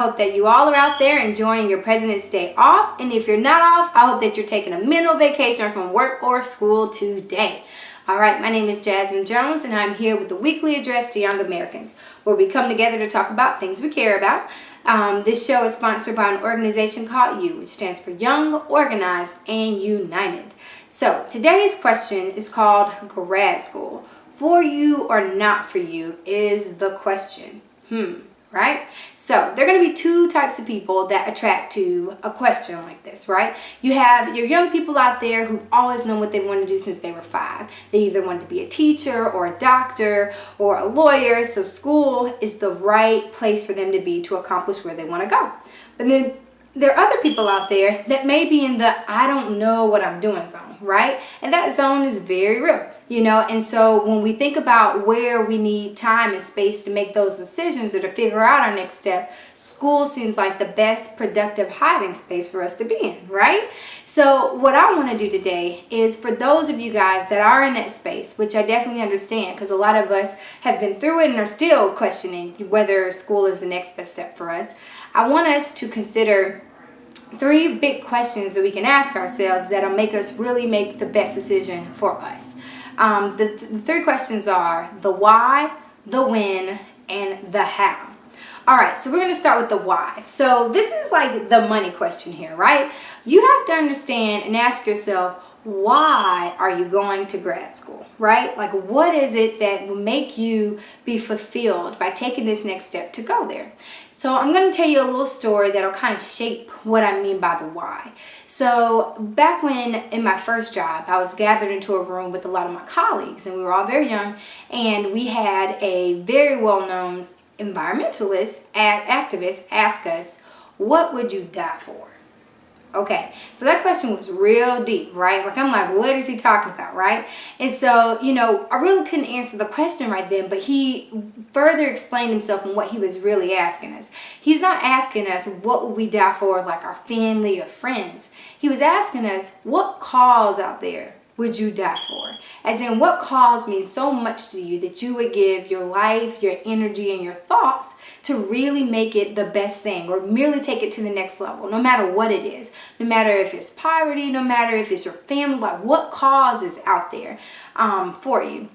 hope that you all are out there enjoying your President's Day off. And if you're not off, I hope that you're taking a mental vacation from work or school today. All right, my name is Jasmin Jones, and I'm here with the weekly address to young Americans, where we come together to talk about things we care about. This show is sponsored by an organization called YOU, which stands for Young, Organized, and United. So today's question is called Grad School. For you or not for you is the question. Right? So there are going to be two types of people that attract to a question like this, right? You have your young people out there who always know what they want to do since they were 5. They either wanted to be a teacher or a doctor or a lawyer, so school is the right place for them to be to accomplish where they want to go. But then there are other people out there that may be in the I don't know what I'm doing zone, right? And that zone is very real, and so when we think about where we need time and space to make those decisions or to figure out our next step, school seems like the best productive hiding space for us to be in, right? So what I want to do today is for those of you guys that are in that space, which I definitely understand because a lot of us have been through it and are still questioning whether school is the next best step for us, I want us to consider 3 big questions that we can ask ourselves that'll make us really make the best decision for us. The 3 questions are the why, the when, and the how. All right, so we're going to start with the why. So this is like the money question here, right? You have to understand and ask yourself, why are you going to grad school, right? Like, what is it that will make you be fulfilled by taking this next step to go there? So I'm going to tell you a little story that'll kind of shape what I mean by the why. So back when in my first job, I was gathered into a room with a lot of my colleagues, and we were all very young, and we had a very well-known environmentalist activist ask us, what would you die for? Okay, so that question was real deep, right? Like, I'm like, what is he talking about, right? And so, I really couldn't answer the question right then, but he further explained himself and what he was really asking us. He's not asking us what would we die for, like our family or friends. He was asking us, what cause out there would you die for? As in, what cause means so much to you that you would give your life, your energy, and your thoughts to really make it the best thing or merely take it to the next level, no matter what it is. No matter if it's poverty, no matter if it's your family, like what cause is out there for you.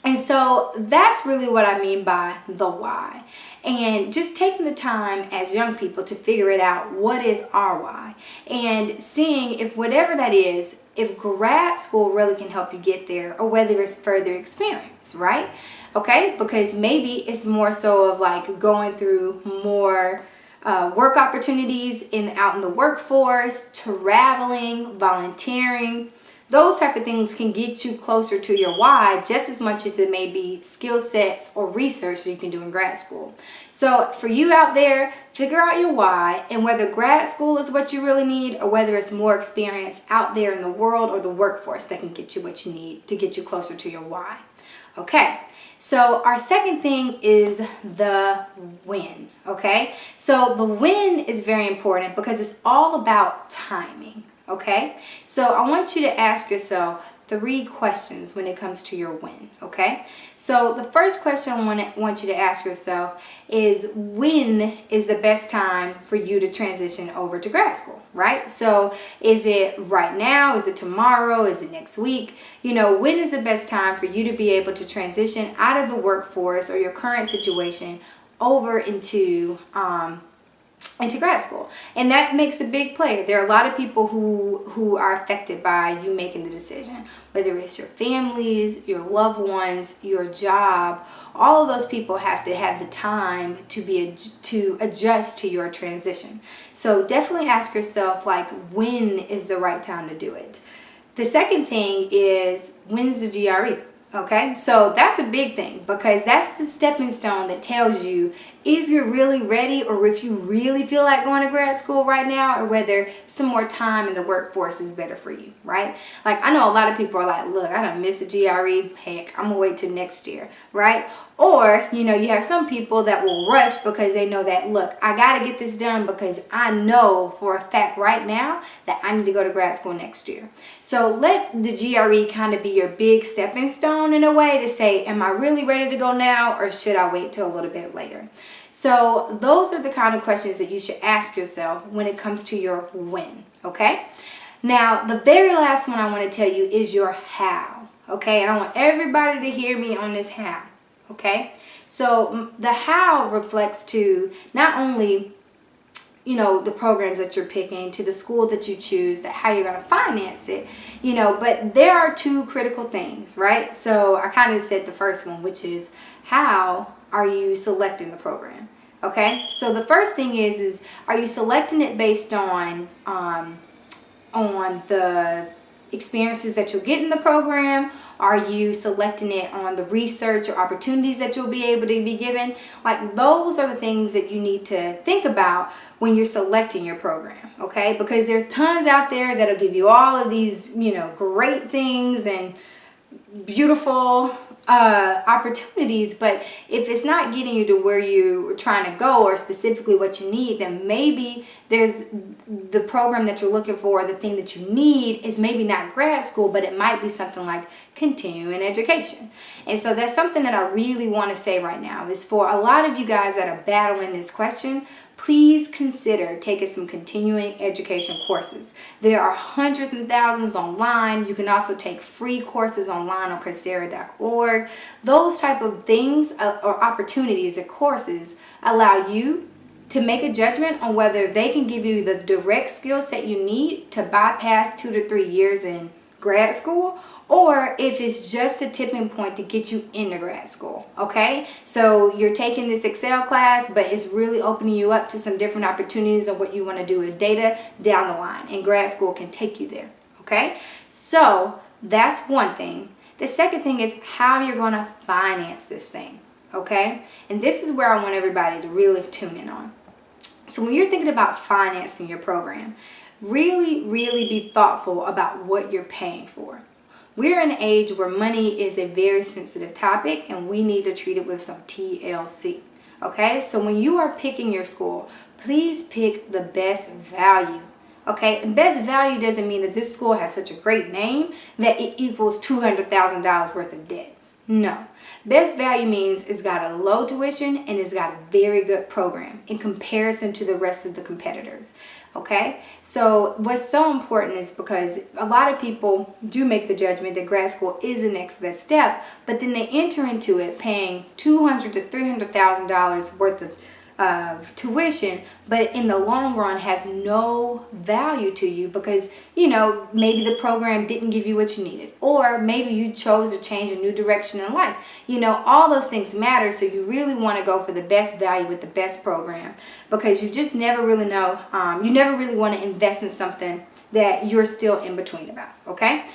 And so that's really what I mean by the why. And just taking the time as young people to figure it out, what is our why? And seeing if whatever that is, if grad school really can help you get there, or whether it's further experience, right? Okay, because maybe it's more so of like going through more work opportunities out in the workforce, traveling, volunteering. Those type of things can get you closer to your why just as much as it may be skill sets or research that you can do in grad school. So for you out there, figure out your why and whether grad school is what you really need or whether it's more experience out there in the world or the workforce that can get you what you need to get you closer to your why. Okay, so our second thing is the when, okay? So the when is very important because it's all about timing. Okay, so I want you to ask yourself 3 questions when it comes to your when, okay? So the first question I want you to ask yourself is, when is the best time for you to transition over to grad school, right? So is it right now? Is it tomorrow? Is it next week? When is the best time for you to be able to transition out of the workforce or your current situation over into grad school? And that makes a big player. There are a lot of people who are affected by you making the decision, whether it's your families, your loved ones, your job. All of those people have to have the time to adjust to your transition. So definitely ask yourself, like, when is the right time to do it? The second thing is, when's the GRE? Okay, so that's a big thing because that's the stepping stone that tells you if you're really ready or if you really feel like going to grad school right now or whether some more time in the workforce is better for you, right? Like, I know a lot of people are like, look, I done missed the GRE. Heck, I'm gonna wait till next year, right? Or, you have some people that will rush because they know that, look, I got to get this done because I know for a fact right now that I need to go to grad school next year. So let the GRE kind of be your big stepping stone in a way to say, am I really ready to go now or should I wait till a little bit later? So those are the kind of questions that you should ask yourself when it comes to your when, okay? Now, the very last one I want to tell you is your how, okay? And I want everybody to hear me on this how, okay? So the how reflects to not only, the programs that you're picking, to the school that you choose, that how you're going to finance it, but there are two critical things, right? So I kind of said the first one, which is how are you selecting the program? Okay, so the first thing is are you selecting it based on the experiences that you'll get in the program? Are you selecting it on the research or opportunities that you'll be able to be given? Like, those are the things that you need to think about when you're selecting your program, okay? Because there's tons out there that'll give you all of these, great things and beautiful opportunities, but if it's not getting you to where you're trying to go, or specifically what you need, then maybe there's the program that you're looking for, the thing that you need is maybe not grad school, but it might be something like continuing education. And so that's something that I really want to say right now, is for a lot of you guys that are battling this question, please consider taking some continuing education courses. There are hundreds and thousands online. You can also take free courses online on Coursera.org. Those type of things or opportunities or courses allow you to make a judgment on whether they can give you the direct skill set you need to bypass 2 to 3 years in grad school, or if it's just a tipping point to get you into grad school, okay? So you're taking this Excel class, but it's really opening you up to some different opportunities of what you want to do with data down the line, and grad school can take you there, okay? So that's one thing. The second thing is how you're going to finance this thing, okay? And this is where I want everybody to really tune in on. So when you're thinking about financing your program, really, really be thoughtful about what you're paying for. We're in an age where money is a very sensitive topic, and we need to treat it with some TLC. Okay, so when you are picking your school, please pick the best value. Okay, and best value doesn't mean that this school has such a great name that it equals $200,000 worth of debt. No, best value means it's got a low tuition and it's got a very good program in comparison to the rest of the competitors. Okay, so what's so important is because a lot of people do make the judgment that grad school is the next best step, but then they enter into it paying $200,000 to $300,000 worth of tuition, but in the long run has no value to you because, maybe the program didn't give you what you needed, or maybe you chose to change a new direction in life. All those things matter, so you really want to go for the best value with the best program, because you just never really know, you never really want to invest in something that you're still in between about, okay?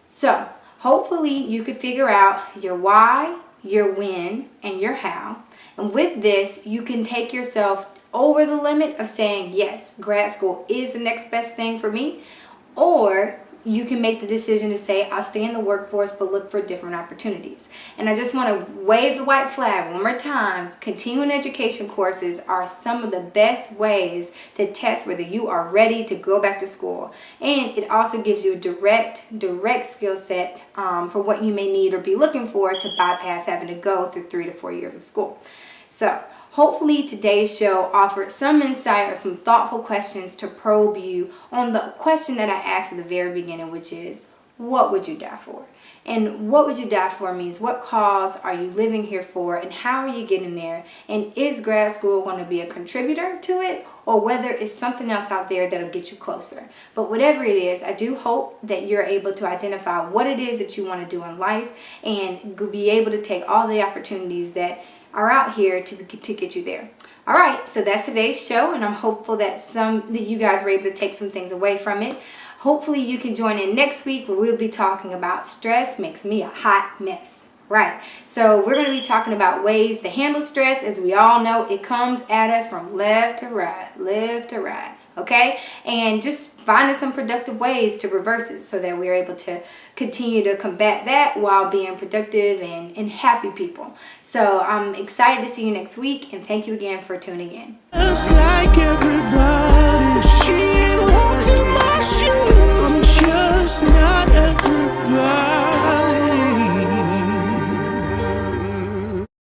So hopefully you could figure out your why, your when, and your how. And with this, you can take yourself over the limit of saying, yes, grad school is the next best thing for me. Or you can make the decision to say, I'll stay in the workforce, but look for different opportunities. And I just want to wave the white flag one more time. Continuing education courses are some of the best ways to test whether you are ready to go back to school. And it also gives you a direct skill set for what you may need or be looking for to bypass having to go through 3 to 4 years of school. So hopefully today's show offered some insight or some thoughtful questions to probe you on the question that I asked at the very beginning, which is, what would you die for? And what would you die for means what cause are you living here for, and how are you getting there? And is grad school going to be a contributor to it, or whether it's something else out there that'll get you closer? But whatever it is, I do hope that you're able to identify what it is that you want to do in life and be able to take all the opportunities that are out here to get you there. All right, so that's today's show, and I'm hopeful that you guys were able to take some things away from it. Hopefully you can join in next week where we'll be talking about stress makes me a hot mess. Right, so we're going to be talking about ways to handle stress. As we all know, it comes at us from left to right, okay? And just finding some productive ways to reverse it so that we're able to continue to combat that while being productive and happy people. So I'm excited to see you next week, and thank you again for tuning in. Just like everybody.